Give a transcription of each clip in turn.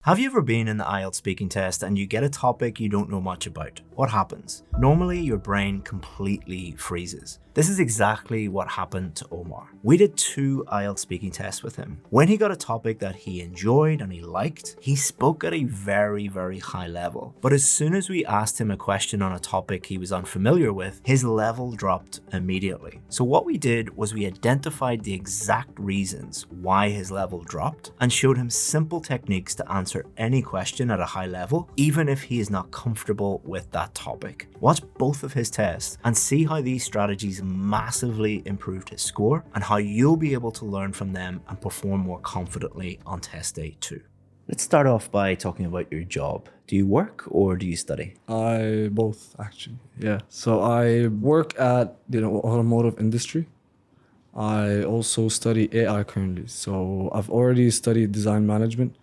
Have you ever been in the IELTS speaking test and you get a topic you don't know much about? What happens? Normally, your brain completely freezes. This is exactly what happened to Omar. We did 2 IELTS speaking tests with him. When he got a topic that he enjoyed and he liked, he spoke at a very, very high level. But as soon as we asked him a question on a topic he was unfamiliar with, his level dropped immediately. So what we did was we identified the exact reasons why his level dropped and showed him simple techniques to answer any question at a high level, even if he is not comfortable with that topic. Watch both of his tests and see how these strategies massively improved his score and how you'll be able to learn from them and perform more confidently on test day 2. Let's start off by talking about your job. Do you work or do you study? I both, actually. Yeah. So I work at automotive industry. I also study AI currently. So I've already studied design management.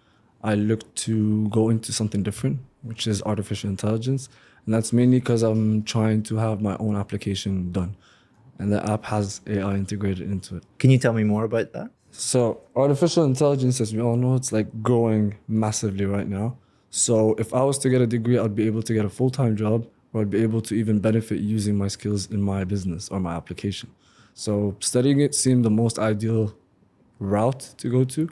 I look to go into something different, which is artificial intelligence. And that's mainly because I'm trying to have my own application done. And the app has AI integrated into it. Can you tell me more about that? So artificial intelligence, as we all know, it's like growing massively right now. So if I was to get a degree, I'd be able to get a full-time job, or I'd be able to even benefit using my skills in my business or my application. So studying it seemed the most ideal route to go to,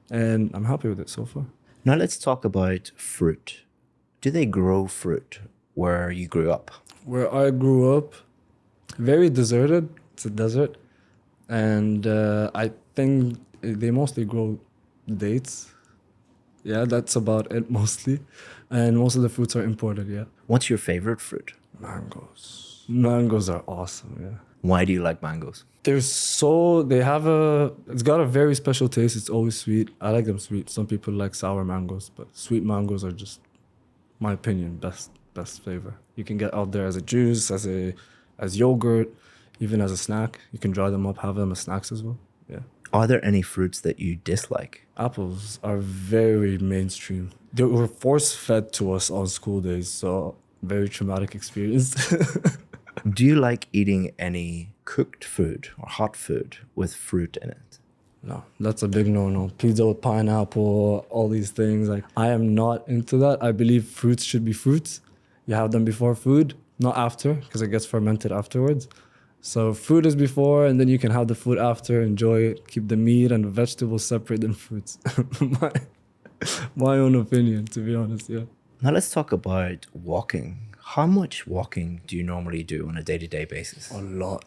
and I'm happy with it so far. Now let's talk about fruit. Do they grow fruit where you grew up? Where I grew up, very deserted. It's a desert. And I think they mostly grow dates. Yeah, that's about it mostly. And most of the fruits are imported, yeah. What's your favorite fruit? Mangoes. Mangoes are awesome, yeah. Why do you like mangoes? It's got a very special taste. It's always sweet. I like them sweet. Some people like sour mangoes, but sweet mangoes are just, my opinion, best flavor. You can get out there as a juice, as yogurt, even as a snack. You can dry them up, have them as snacks as well. Yeah. Are there any fruits that you dislike? Apples are very mainstream. They were force-fed to us on school days, so very traumatic experience. Do you like eating any cooked food or hot food with fruit in it? No, that's a big no-no. Pizza with pineapple, all these things. Like, I am not into that. I believe fruits should be fruits. You have them before food, not after, because it gets fermented afterwards. So food is before, and then you can have the food after, enjoy it, keep the meat and the vegetables separate than fruits. my own opinion, to be honest, yeah. Now let's talk about walking. How much walking do you normally do on a day-to-day basis? A lot.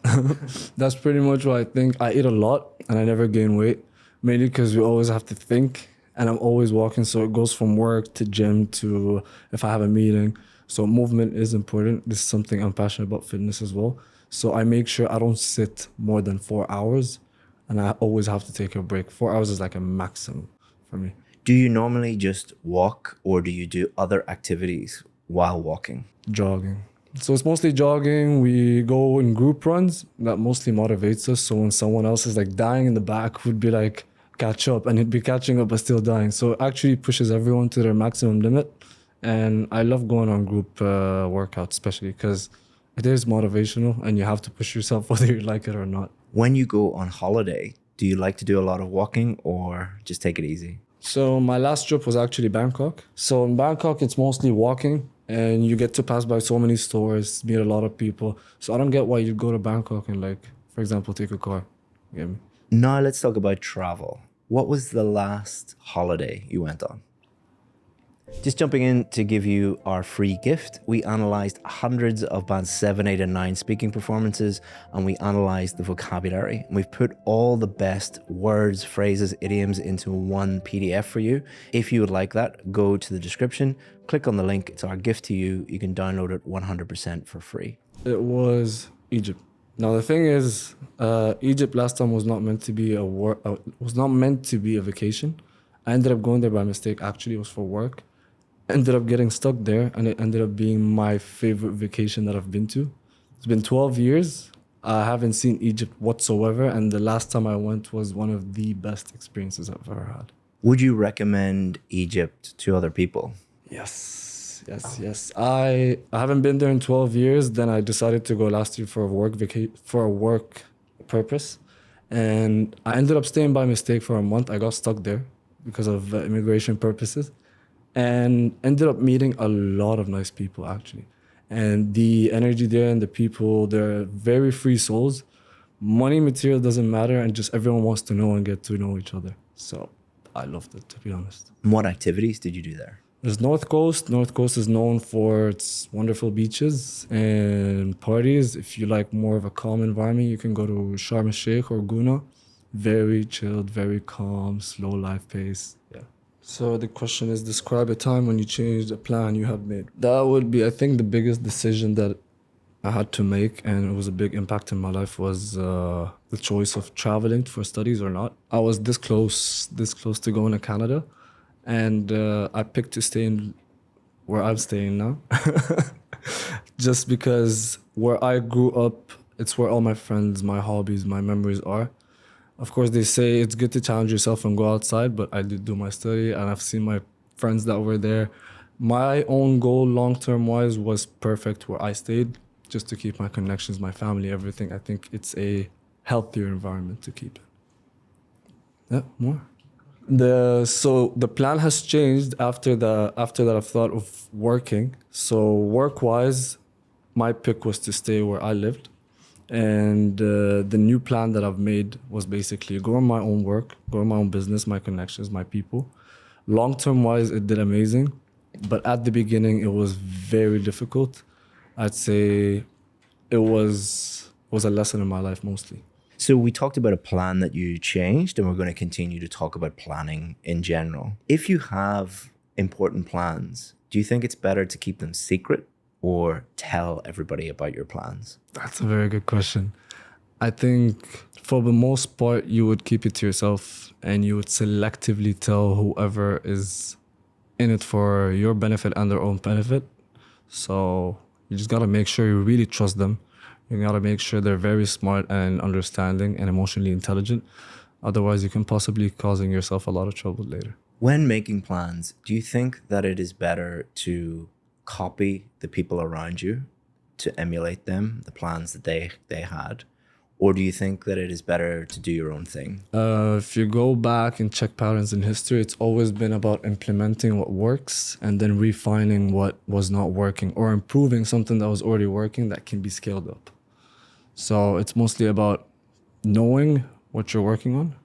That's pretty much what I think. I eat a lot and I never gain weight, mainly because we always have to think, and I'm always walking. So it goes from work to gym to if I have a meeting. So movement is important. This is something I'm passionate about, fitness as well. So I make sure I don't sit more than 4 hours, and I always have to take a break. 4 hours is like a maximum for me. Do you normally just walk or do you do other activities while walking? Jogging. So it's mostly jogging. We go in group runs. That mostly motivates us. So when someone else is like dying in the back, we'd be like, catch up, and he'd be catching up but still dying. So it actually pushes everyone to their maximum limit. And I love going on group workouts, especially because it is motivational and you have to push yourself whether you like it or not. When you go on holiday, do you like to do a lot of walking or just take it easy? So my last trip was actually Bangkok. So in Bangkok, it's mostly walking, and you get to pass by so many stores, meet a lot of people. So I don't get why you go to Bangkok and, like, for example, take a car. You get me? Now let's talk about travel. What was the last holiday you went on? Just jumping in to give you our free gift. We analysed hundreds of band 7, 8 and 9 speaking performances, and we analysed the vocabulary. And we've put all the best words, phrases, idioms into one PDF for you. If you would like that, go to the description, click on the link. It's our gift to you. You can download it 100% for free. It was Egypt. Now the thing is, Egypt last time was not meant to be a vacation. I ended up going there by mistake. Actually, it was for work. Ended up getting stuck there, and it ended up being my favorite vacation that I've been to. It's been 12 years. I haven't seen Egypt whatsoever, and the last time I went was one of the best experiences I've ever had. Would you recommend Egypt to other people? Yes. I haven't been there in 12 years. Then I decided to go last year for a work purpose, and I ended up staying by mistake for a month. I got stuck there because of immigration purposes. and ended up meeting a lot of nice people actually. And the energy there and the people, they're very free souls. Money, material doesn't matter, and just everyone wants to know and get to know each other. So I loved it, to be honest. And what activities did you do there? There's North Coast. North Coast is known for its wonderful beaches and parties. If you like more of a calm environment, you can go to Sharm el-Sheikh or Guna. Very chilled, very calm, slow life pace. Yeah. So the question is, describe a time when you changed a plan you had made. That would be, I think, the biggest decision that I had to make, and it was a big impact in my life, was the choice of traveling for studies or not. I was this close to going to Canada, and I picked to stay in where I'm staying now. Just because where I grew up, it's where all my friends, my hobbies, my memories are. Of course, they say it's good to challenge yourself and go outside, but I did do my study, and I've seen my friends that were there. My own goal, long-term wise, was perfect where I stayed, just to keep my connections, my family, everything. I think it's a healthier environment to keep. Yeah, more. So the plan has changed after that I've thought of working. So work-wise, my pick was to stay where I lived. And the new plan that I've made was basically grow my own work, grow my own business, my connections, my people. Long-term wise, it did amazing. But at the beginning, it was very difficult. I'd say it was a lesson in my life mostly. So we talked about a plan that you changed, and we're going to continue to talk about planning in general. If you have important plans, do you think it's better to keep them secret or tell everybody about your plans? That's a very good question. I think for the most part, you would keep it to yourself, and you would selectively tell whoever is in it for your benefit and their own benefit. So you just got to make sure you really trust them. You got to make sure they're very smart and understanding and emotionally intelligent. Otherwise, you can possibly causing yourself a lot of trouble later. When making plans, do you think that it is better to copy the people around you, to emulate them, the plans that they had? Or do you think that it is better to do your own thing? If you go back and check patterns in history, it's always been about implementing what works and then refining what was not working, or improving something that was already working that can be scaled up. So it's mostly about knowing what you're working on,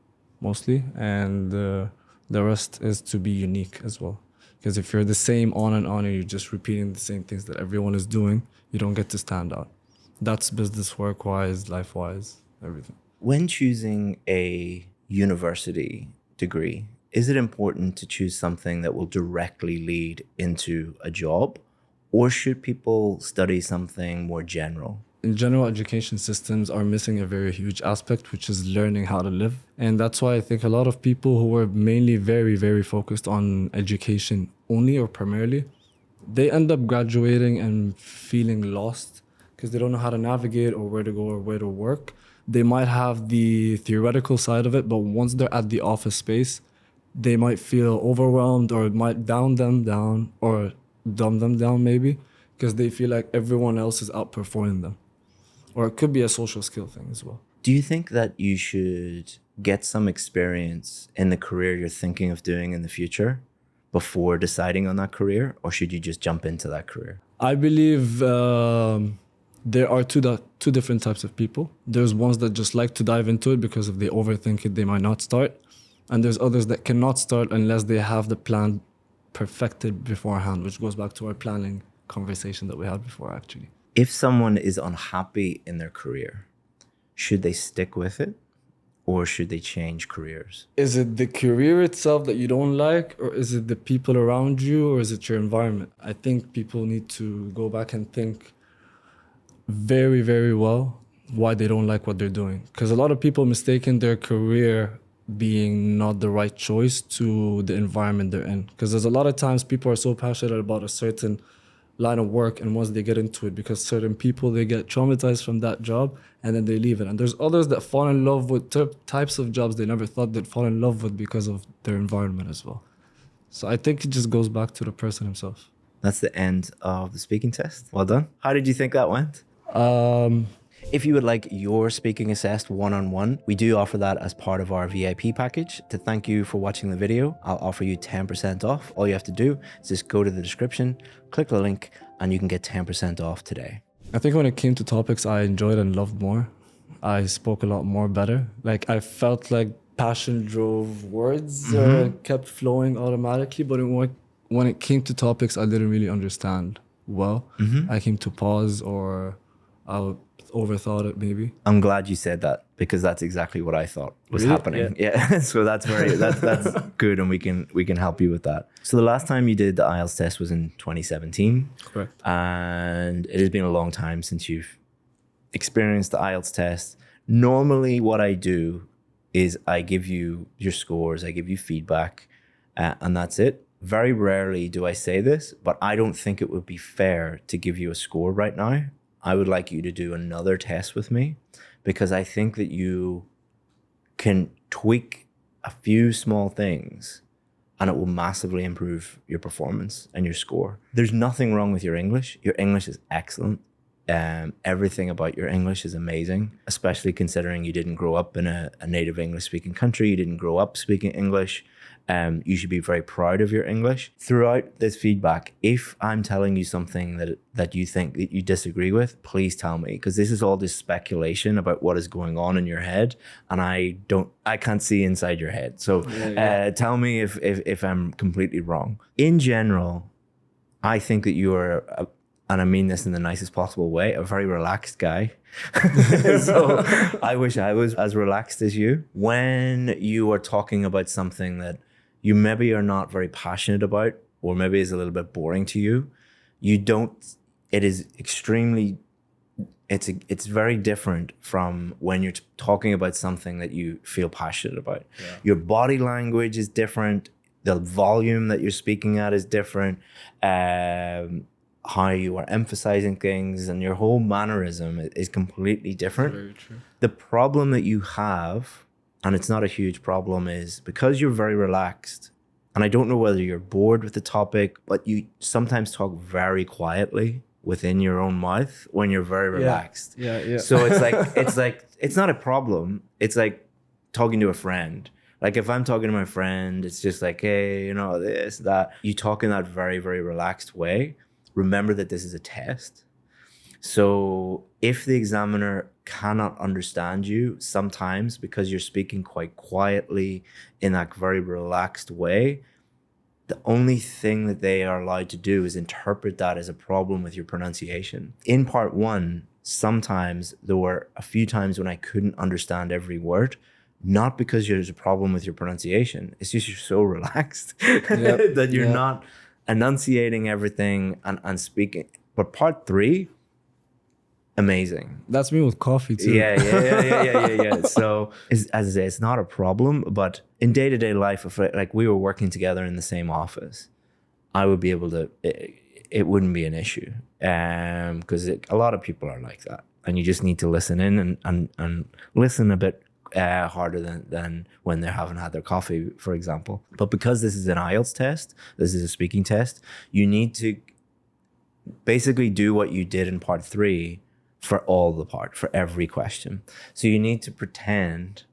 mostly, and the rest is to be unique as well. Because if you're the same on and you're just repeating the same things that everyone is doing, you don't get to stand out. That's business, work-wise, life-wise, everything. When choosing a university degree, is it important to choose something that will directly lead into a job, or should people study something more general? In general, education systems are missing a very huge aspect, which is learning how to live. And that's why I think a lot of people who are mainly very, very focused on education only or primarily, they end up graduating and feeling lost because they don't know how to navigate or where to go or where to work. They might have the theoretical side of it, but once they're at the office space, they might feel overwhelmed, or it might down them down or dumb them down maybe, because they feel like everyone else is outperforming them. Or it could be a social skill thing as well. Do you think that you should get some experience in the career you're thinking of doing in the future before deciding on that career, or should you just jump into that career? I believe there are two different types of people. There's ones that just like to dive into it because if they overthink it, they might not start. And there's others that cannot start unless they have the plan perfected beforehand, which goes back to our planning conversation that we had before, actually. If someone is unhappy in their career, should they stick with it, or should they change careers? Is it the career itself that you don't like, or is it the people around you, or is it your environment? I think people need to go back and think very, very well why they don't like what they're doing. Because a lot of people mistaken their career being not the right choice to the environment they're in. Because there's a lot of times people are so passionate about a certain line of work, and once they get into it, because certain people, they get traumatized from that job and then they leave it. And there's others that fall in love with types of jobs they never thought they'd fall in love with because of their environment as well. So I think it just goes back to the person himself. That's the end of the speaking test. Well done. How did you think that went? If you would like your speaking assessed one-on-one, we do offer that as part of our VIP package. To thank you for watching the video, I'll offer you 10% off. All you have to do is just go to the description, click the link, and you can get 10% off today. I think when it came to topics I enjoyed and loved more, I spoke a lot more better. Like I felt like passion drove words kept flowing automatically, but when it came to topics I didn't really understand well, I came to pause or I overthought it maybe. I'm glad you said that because that's exactly what I thought was Really? happening. Yeah. So that's good, and we can help you with that. So the last time you did the IELTS test was in 2017. Correct. And it has been a long time since you've experienced the IELTS test. Normally what I do is I give you your scores, I give you feedback, and that's it. Very rarely do I say this, but I don't think it would be fair to give you a score right now. I would like you to do another test with me because I think that you can tweak a few small things and it will massively improve your performance and your score. There's nothing wrong with your English. Your English is excellent. Everything about your English is amazing, especially considering you didn't grow up in a native English speaking country. You didn't grow up speaking English. You should be very proud of your English. Throughout this feedback, if I'm telling you something that you think that you disagree with, please tell me, because this is all just speculation about what is going on in your head, and I can't see inside your head. So tell me if I'm completely wrong. In general, I think that you are and I mean this in the nicest possible way, a very relaxed guy. So I wish I was as relaxed as you. When you are talking about something that you maybe are not very passionate about, or maybe is a little bit boring to you, it is extremely, it's very different from when you're talking about something that you feel passionate about. Yeah. Your body language is different. The volume that you're speaking at is different. How you are emphasizing things and your whole mannerism is completely different. Very true. The problem that you have, and it's not a huge problem, is because you're very relaxed, and I don't know whether you're bored with the topic, but you sometimes talk very quietly within your own mouth when you're very relaxed. Yeah. So it's not a problem. It's like talking to a friend. Like if I'm talking to my friend, it's just like, hey, this, that. You talk in that very, very relaxed way. Remember that this is a test. So if the examiner cannot understand you sometimes because you're speaking quite quietly in that very relaxed way, the only thing that they are allowed to do is interpret that as a problem with your pronunciation. In part one, sometimes there were a few times when I couldn't understand every word, not because there's a problem with your pronunciation. It's just you're so relaxed that you're not enunciating everything and speaking. But part three, amazing. That's me with coffee too. Yeah. So as I say, it's not a problem, but in day-to-day life, if like we were working together in the same office, I would be able to, it wouldn't be an issue. Because a lot of people are like that, and you just need to listen in and listen a bit harder than when they haven't had their coffee, for example. But because this is an IELTS test, this is a speaking test, you need to basically do what you did in part three for every question. So you need to pretend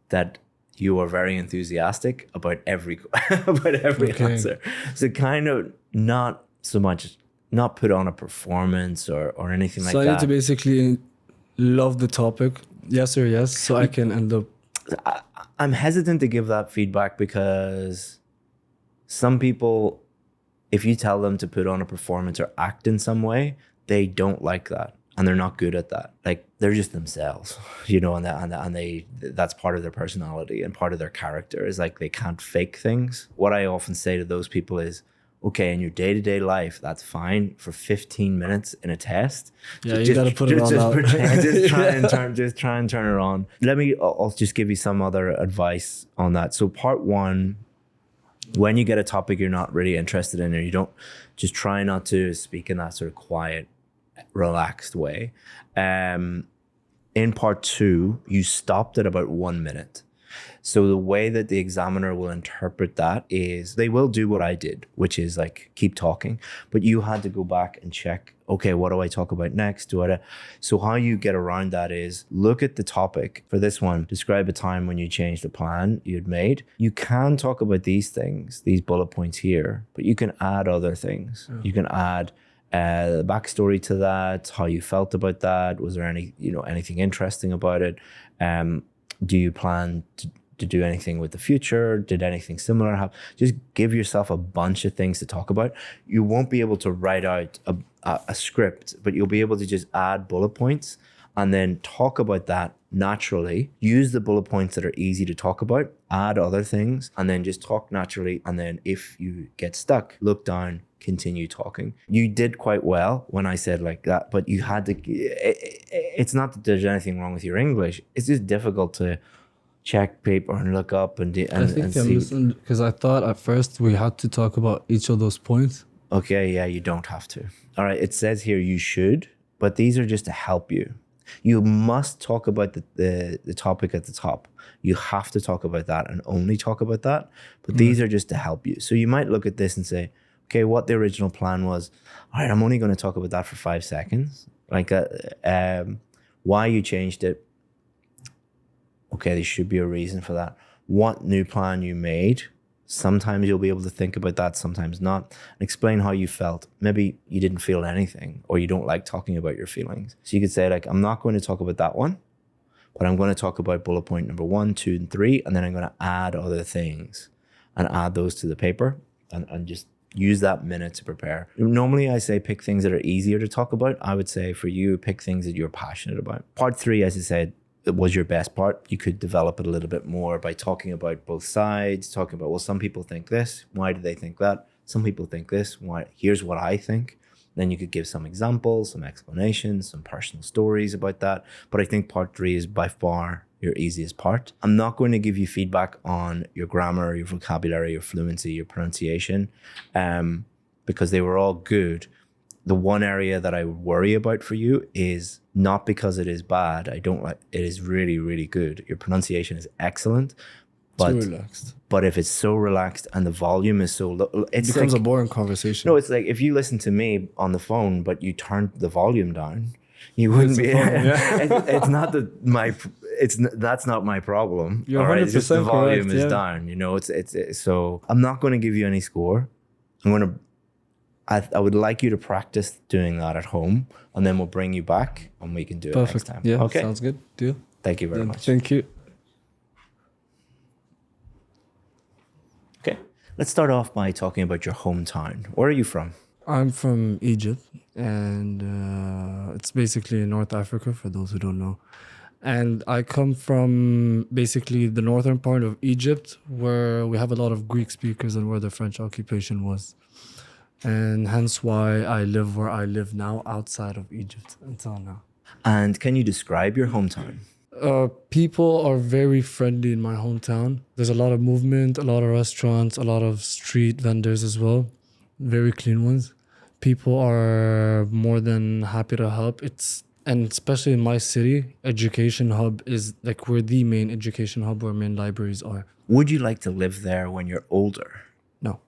that you are very enthusiastic about every answer. So kind of not put on a performance or anything like that. So I need to basically love the topic. Yes or yes, so I can end up... I'm hesitant to give that feedback because some people, if you tell them to put on a performance or act in some way, they don't like that and they're not good at that. Like they're just themselves, and that's part of their personality and part of their character is like they can't fake things. What I often say to those people is, okay, in your day-to-day life, that's fine. For 15 minutes in a test, you gotta put it on out. Just try and turn it on. I'll just give you some other advice on that. So part one, when you get a topic you're not really interested in, or you don't, just try not to speak in that sort of quiet, relaxed way. In part two, you stopped at about 1 minute. So the way that the examiner will interpret that is they will do what I did, which is like keep talking, but you had to go back and check, okay, what do I talk about next? So how you get around that is look at the topic for this one, describe a time when you changed the plan you'd made. You can talk about these things, these bullet points here, but you can add other things. You can add the backstory to that, how you felt about that. Was there anything interesting about it? Do you plan to do anything with the future? Did anything similar happen? Just give yourself a bunch of things to talk about. You won't be able to write out a script, but you'll be able to just add bullet points and then talk about that naturally. Use the bullet points that are easy to talk about, add other things, and then just talk naturally. And then if you get stuck, look down, continue talking. You did quite well when I said like that, but you had to, it's not that there's anything wrong with your English. It's just difficult to check paper and look up and I think I'm see. listening because I thought at first we had to talk about each of those points. Okay, yeah, you don't have to. All right, it says here you should, but these are just to help you. You must talk about the topic at the top. You have to talk about that and only talk about that. But these are just to help you. So you might look at this and say, okay, what the original plan was. All right, I'm only going to talk about that for 5 seconds. Like why you changed it. Okay, there should be a reason for that. What new plan you made. Sometimes you'll be able to think about that, sometimes not. And explain how you felt. Maybe you didn't feel anything or you don't like talking about your feelings. So you could say like, I'm not going to talk about that one, but I'm going to talk about bullet point number 1, 2, and 3, and then I'm going to add other things and add those to the paper and just use that minute to prepare. Normally I say pick things that are easier to talk about. I would say for you, pick things that you're passionate about. Part 3, as I said, it was your best part. You could develop it a little bit more by talking about both sides, talking about, well, some people think this. Why do they think that? Some people think this. Why? Here's what I think. Then you could give some examples, some explanations, some personal stories about that. But I think part 3 is by far your easiest part. I'm not going to give you feedback on your grammar, your vocabulary, your fluency, your pronunciation, because they were all good. The one area that I would worry about for you is not because it is bad. I don't like it. Is really, really good. Your pronunciation is excellent, but Too relaxed. But if it's so relaxed and the volume is so low, It becomes a boring conversation. No, it's like if you listen to me on the phone, but you turned the volume down, you wouldn't be. It's not that that's not my problem. You're 100% It's just the volume correct, is down. It's so I'm not going to give you any score. I would like you to practice doing that at home, and then we'll bring you back and we can do it next time. Yeah, okay. Sounds good. Deal. Thank you very much. Thank you. Okay, let's start off by talking about your hometown. Where are you from? I'm from Egypt, and it's basically in North Africa, for those who don't know. And I come from basically the northern part of Egypt, where we have a lot of Greek speakers and where the French occupation was. And hence why I live where I live now, outside of Egypt until now. And can you describe your hometown? People are very friendly in my hometown. There's a lot of movement, a lot of restaurants, a lot of street vendors as well. Very clean ones. People are more than happy to help. And especially in my city, education hub is like we're the main education hub where main libraries are. Would you like to live there when you're older? No.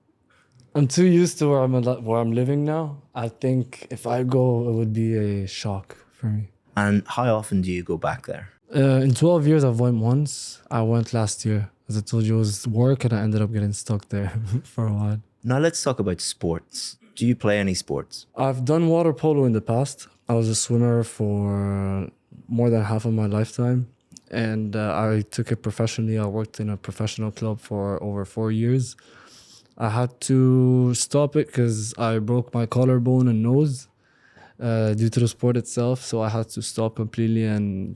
I'm too used to where I'm living now. I think if I go, it would be a shock for me. And how often do you go back there? In 12 years, I've went once. I went last year. As I told you, it was work and I ended up getting stuck there for a while. Now let's talk about sports. Do you play any sports? I've done water polo in the past. I was a swimmer for more than half of my lifetime. And I took it professionally. I worked in a professional club for over 4 years. I had to stop it because I broke my collarbone and nose due to the sport itself. So I had to stop completely and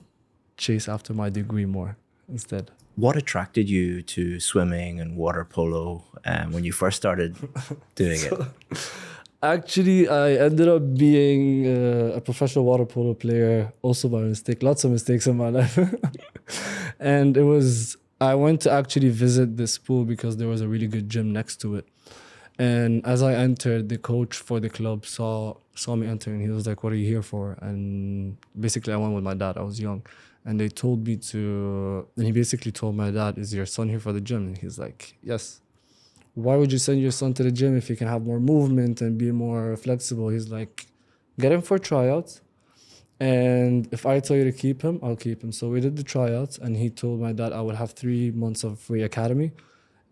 chase after my degree more instead. What attracted you to swimming and water polo when you first started doing it? Actually, I ended up being a professional water polo player also by mistake. Lots of mistakes in my life. And I went to actually visit this pool because there was a really good gym next to it. And as I entered, the coach for the club saw me entering. He was like, "What are you here for?" And basically, I went with my dad. I was young. And they told me to, and he basically told my dad, "Is your son here for the gym?" And he's like, "Yes." "Why would you send your son to the gym if he can have more movement and be more flexible?" He's like, "Get him for tryouts. And if I tell you to keep him, I'll keep him." So we did the tryouts, and he told my dad I would have 3 months of free academy.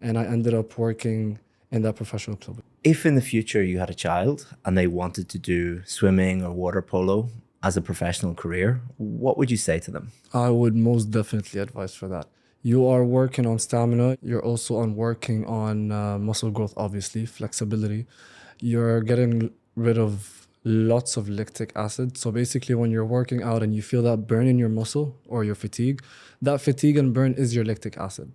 And I ended up working in that professional club. If in the future you had a child and they wanted to do swimming or water polo as a professional career, what would you say to them? I would most definitely advise for that. You are working on stamina. You're also working on muscle growth, obviously, flexibility. You're getting rid of lots of lactic acid. So basically, when you're working out and you feel that burn in your muscle or your fatigue, that fatigue and burn is your lactic acid.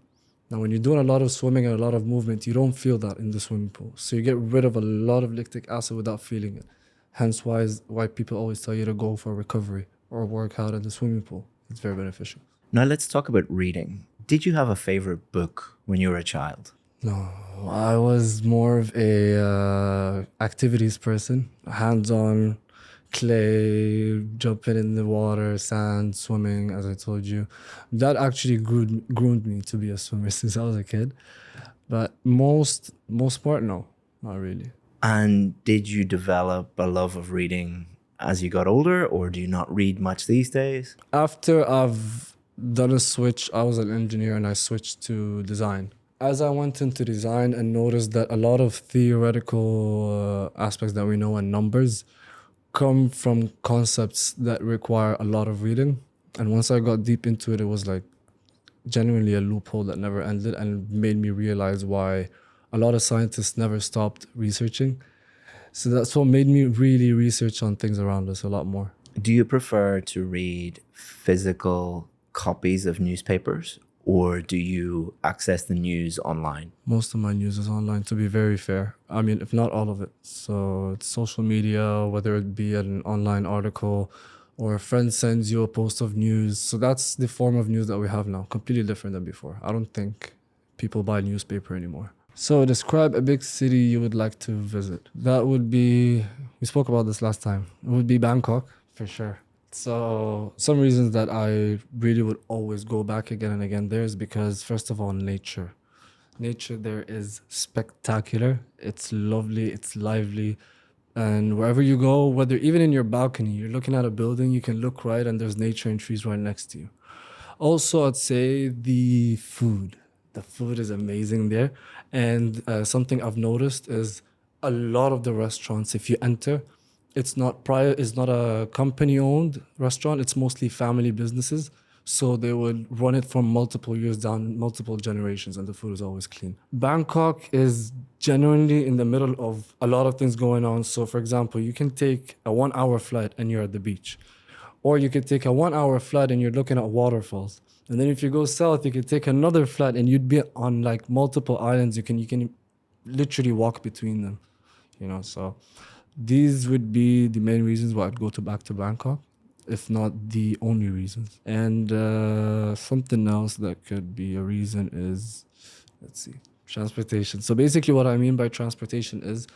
Now, when you're doing a lot of swimming and a lot of movement, you don't feel that in the swimming pool. So you get rid of a lot of lactic acid without feeling it. Hence why people always tell you to go for recovery or work out in the swimming pool. It's very beneficial. Now let's talk about reading. Did you have a favorite book when you were a child? No, I was more of a activities person, hands-on, clay, jumping in the water, sand, swimming, as I told you. That actually groomed me to be a swimmer since I was a kid. But most part, no, not really. And did you develop a love of reading as you got older, or do you not read much these days? After I've done a switch, I was an engineer and I switched to design. As I went into design and noticed that a lot of theoretical aspects that we know and numbers come from concepts that require a lot of reading. And once I got deep into it, it was like genuinely a loophole that never ended and made me realize why a lot of scientists never stopped researching. So that's what made me really research on things around us a lot more. Do you prefer to read physical copies of newspapers, or do you access the news online? Most of my news is online, to be very fair. I mean, if not all of it. So it's social media, whether it be an online article or a friend sends you a post of news. So that's the form of news that we have now, completely different than before. I don't think people buy newspaper anymore. So describe a big city you would like to visit. That would be, we spoke about this last time. It would be Bangkok, for sure. So some reasons that I really would always go back again and again there is because, first of all, nature. Nature there is spectacular. It's lovely, it's lively. And wherever you go, whether even in your balcony, you're looking at a building, you can look right and there's nature and trees right next to you. Also, I'd say the food. The food is amazing there. And something I've noticed is a lot of the restaurants, if you enter, it's not a company-owned restaurant. It's mostly family businesses. So they would run it for multiple years down, multiple generations, and the food is always clean. Bangkok is genuinely in the middle of a lot of things going on. So, for example, you can take a 1-hour flight and you're at the beach. Or you could take a 1-hour flight and you're looking at waterfalls. And then if you go south, you could take another flight and you'd be on like multiple islands. You can literally walk between them, so these would be the main reasons why I'd go back to Bangkok, if not the only reasons. And something else that could be a reason is, transportation. So basically what I mean by transportation is,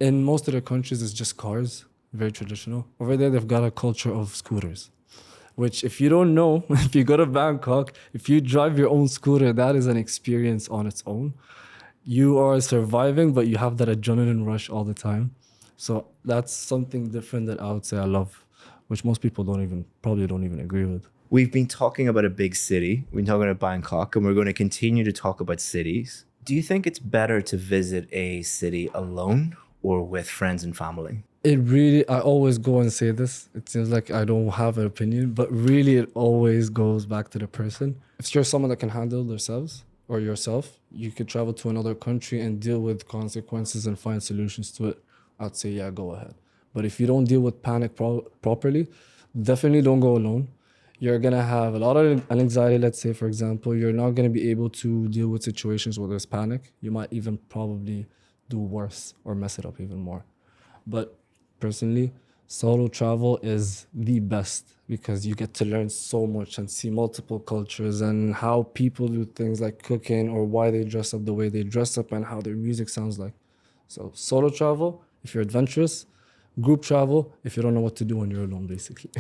in most of the countries, it's just cars, very traditional. Over there, they've got a culture of scooters, which if you don't know, if you go to Bangkok, if you drive your own scooter, that is an experience on its own. You are surviving, but you have that adrenaline rush all the time. So that's something different that I would say I love, which most people probably don't even agree with. We've been talking about a big city. We've been talking about Bangkok, and we're going to continue to talk about cities. Do you think it's better to visit a city alone or with friends and family? I always go and say this. It seems like I don't have an opinion, but really it always goes back to the person. If you're someone that can handle themselves or yourself, you could travel to another country and deal with consequences and find solutions to it. I'd say, yeah, go ahead. But if you don't deal with panic properly, definitely don't go alone. You're going to have a lot of anxiety, let's say, for example. You're not going to be able to deal with situations where there's panic. You might even probably do worse or mess it up even more. But personally, solo travel is the best because you get to learn so much and see multiple cultures and how people do things like cooking or why they dress up the way they dress up and how their music sounds like. So solo travel, if you're adventurous. Group travel, if you don't know what to do when you're alone, basically.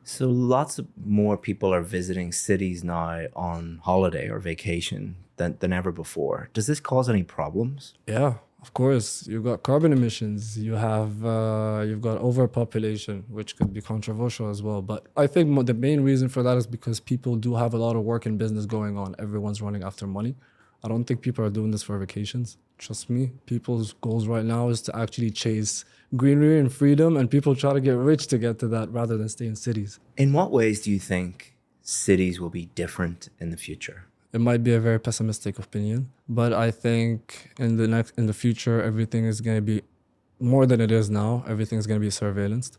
So lots of more people are visiting cities now on holiday or vacation than ever before. Does this cause any problems? Yeah, of course. You've got carbon emissions. You've got overpopulation, which could be controversial as well. But I think the main reason for that is because people do have a lot of work and business going on. Everyone's running after money. I don't think people are doing this for vacations. Trust me, people's goals right now is to actually chase greenery and freedom, and people try to get rich to get to that rather than stay in cities. In what ways do you think cities will be different in the future? It might be a very pessimistic opinion, but I think in the future everything is going to be more than it is now. Everything is going to be surveillanced.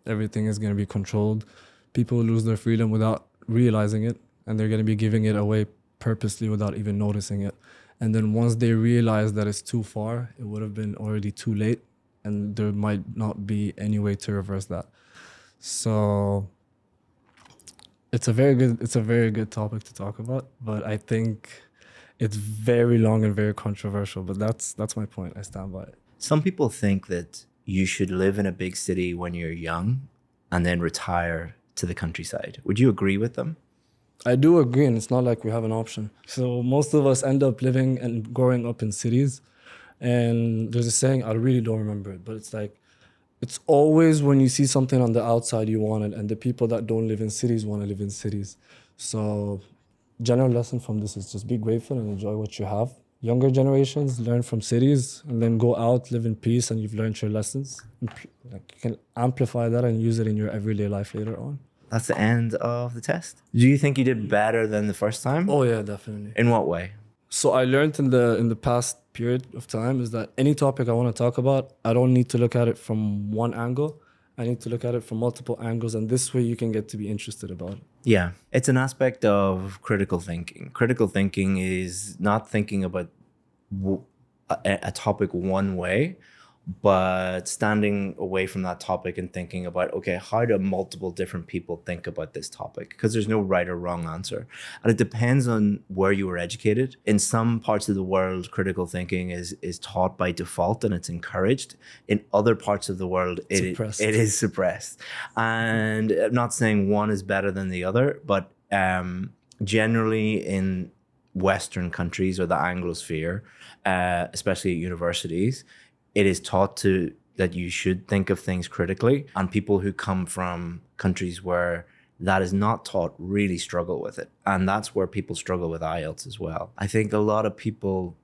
Everything is going to be controlled. People lose their freedom without realizing it, and they're going to be giving it away purposely without even noticing it. And then once they realize that it's too far, it would have been already too late, and there might not be any way to reverse that. So it's a very good topic to talk about, but I think it's very long and very controversial. But that's my point. I stand by it. Some people think that you should live in a big city when you're young and then retire to the countryside. Would you agree with them? I do agree, and it's not like we have an option. So most of us end up living and growing up in cities, and there's a saying, I really don't remember it, but it's like, it's always when you see something on the outside you want it, and the people that don't live in cities want to live in cities. So general lesson from this is just be grateful and enjoy what you have. Younger generations learn from cities and then go out, live in peace, and you've learned your lessons. Like, you can amplify that and use it in your everyday life later on. That's the end of the test. Do you think you did better than the first time? Oh yeah, definitely. In what way? So I learned in the past period of time is that any topic I want to talk about, I don't need to look at it from one angle. I need to look at it from multiple angles, and this way you can get to be interested about it. Yeah, it's an aspect of critical thinking. Critical thinking is not thinking about a topic one way, but standing away from that topic and thinking about, okay, how do multiple different people think about this topic? Because there's no right or wrong answer. And it depends on where you were educated. In some parts of the world, critical thinking is taught by default and it's encouraged. In other parts of the world, it is suppressed. And I'm not saying one is better than the other, but generally in Western countries or the Anglosphere, especially at universities, it is taught that you should think of things critically, and people who come from countries where that is not taught really struggle with it. And that's where people struggle with IELTS as well. I think a lot of people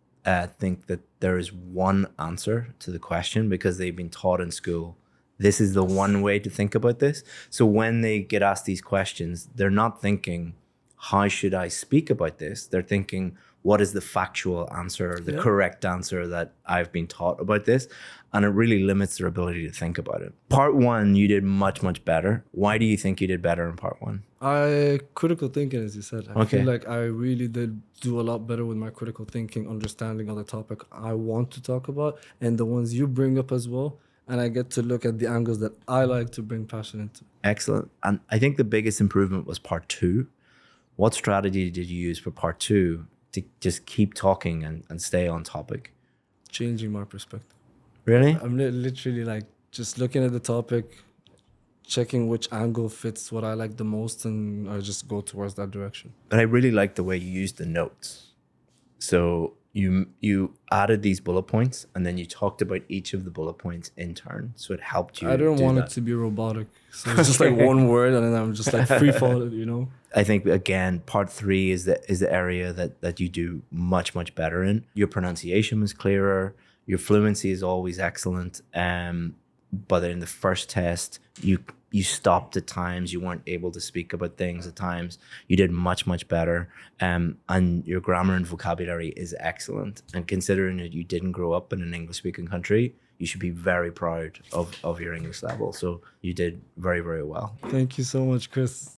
think that there is one answer to the question because they've been taught in school, this is the one way to think about this. So when they get asked these questions, they're not thinking, how should I speak about this? They're thinking, what is the factual answer, the correct answer that I've been taught about this? And it really limits their ability to think about it. Part one, you did much, much better. Why do you think you did better in part one? Critical thinking, as you said. I feel like I really did do a lot better with my critical thinking, understanding of the topic I want to talk about, and the ones you bring up as well. And I get to look at the angles that I like to bring passion into. Excellent. And I think the biggest improvement was part two. What strategy did you use for part two to just keep talking and stay on topic? Changing my perspective. Really? I'm literally like just looking at the topic, checking which angle fits what I like the most, and I just go towards that direction. But I really like the way you used the notes. So you added these bullet points and then you talked about each of the bullet points in turn. So it helped you. I didn't want it to be robotic. So it's just like one word and then I'm just like free falling, you know? I think again, part three is the area that you do much, much better in. Your pronunciation was clearer. Your fluency is always excellent. But in the first test, you stopped at times. You weren't able to speak about things at times. You did much, much better. And your grammar and vocabulary is excellent. And considering that you didn't grow up in an English-speaking country, you should be very proud of your English level. So you did very, very well. Thank you so much, Chris.